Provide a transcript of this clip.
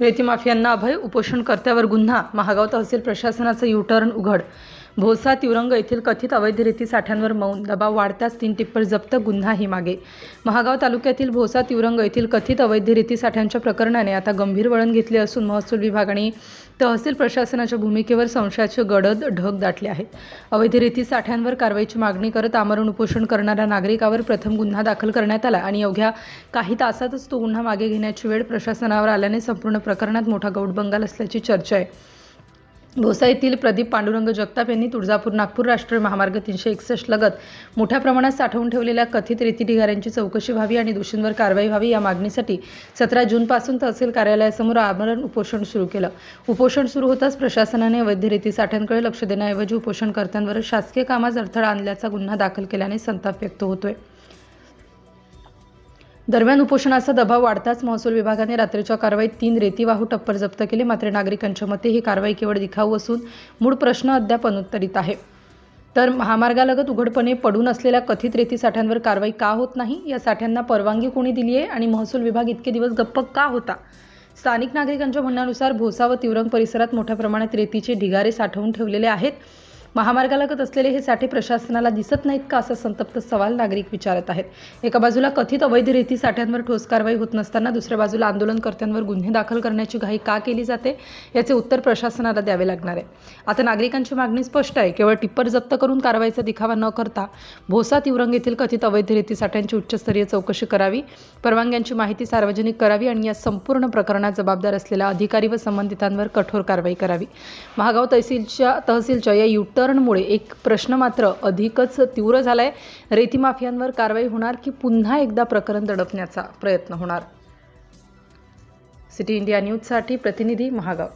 रेती माफियांना अभय, उपोषणकर्त्यावर गुन्हा. महागाव तहसील प्रशासनाचं यू-टर्न उघड. भोसा तिवरंग येथील कथित अवैध रेती साठ्यांवर मौन. दबाव वाढताच 3 टिप्पर जप्त, गुन्हाही मागे. महागाव तालुक्यातील भोसा तिवरंग येथील कथित अवैध रेती साठ्यांच्या प्रकरणाने आता गंभीर वळण घेतले असून महसूल विभाग आणि तहसील प्रशासनाच्या भूमिकेवर संशयाचे गडद ढग दाटले आहेत. अवैध रेती साठ्यांवर कारवाईची मागणी करत आमरण उपोषण करणाऱ्या नागरिकावर प्रथम गुन्हा दाखल करण्यात आला आणि अवघ्या काही तासातच तो गुन्हा मागे घेण्याची वेळ प्रशासनावर आल्याने संपूर्ण प्रकरणात मोठा गौडबंगाल असल्याची चर्चा आहे. भोसा येथील प्रदीप पांडुरंग जगताप यांनी तुळजापूर-नागपूर राष्ट्रीय महामार्ग 361 लगत मोठ्या प्रमाणात साठवून ठेवलेल्या कथित रेती ढिगाऱ्यांची चौकशी व्हावी आणि दोषींवर कारवाई व्हावी या मागणीसाठी 17 जूनपासून तहसील कार्यालयासमोर आमरण उपोषण सुरू केलं. उपोषण सुरू होताच प्रशासनाने अवैध रेती साठ्यांकडे लक्ष देण्याऐवजी उपोषणकर्त्यांवर शासकीय कामात अडथळा आणल्याचा गुन्हा दाखल केल्याने संताप व्यक्त होतोय. दरम्यान उपोषणाचा दबाव वाढताच महसूल विभागाने रात्रीच्या कारवाईत 3 रेतीवाहू टप्पर जप्त केले. मात्र नागरिकांच्या मते ही कारवाई केवळ दिखाऊ असून मूळ प्रश्न अद्याप अनुत्तरित आहे. तर महामार्गालगत उघडपणे पडून असलेल्या कथित रेती साठ्यांवर कारवाई का होत नाही? या साठ्यांना परवानगी कोणी दिली आहे आणि महसूल विभाग इतके दिवस गप्प का होता? स्थानिक नागरिकांच्या म्हणण्यानुसार भोसा व तिवरंग परिसरात मोठ्या प्रमाणात रेतीचे ढिगारे साठवून ठेवलेले आहेत. महामार्गालगत असलेले हे साठे प्रशासनाला दिसत नाहीत का, असा संतप्त सवाल नागरिक विचारत आहेत. एका बाजूला कथित अवैध रेती साठ्यांवर ठोस कारवाई होत नसताना दुसऱ्या बाजूला आंदोलनकर्त्यांवर गुन्हे दाखल करण्याची घाई का केली जाते, याचे उत्तर प्रशासनाला द्यावे लागणार आहे. आता नागरिकांची मागणी स्पष्ट आहे. केवळ टिप्पर जप्त करून कारवाईचा दिखावा न करता भोसा तिवरंग येथील कथित अवैध रेती साठ्यांची उच्चस्तरीय चौकशी करावी, परवानग्यांची माहिती सार्वजनिक करावी आणि या संपूर्ण प्रकरणात जबाबदार असलेल्या अधिकारी व संबंधितांवर कठोर कारवाई करावी. महागाव तहसीलच्या या टर्नमुळे एक प्रश्न मात्र अधिकच तीव्र झालाय. रेती माफियांवर कारवाई होणार की पुन्हा एकदा प्रकरण दडपण्याचा प्रयत्न होणार? सिटी इंडिया न्यूजसाठी प्रतिनिधी महागाव.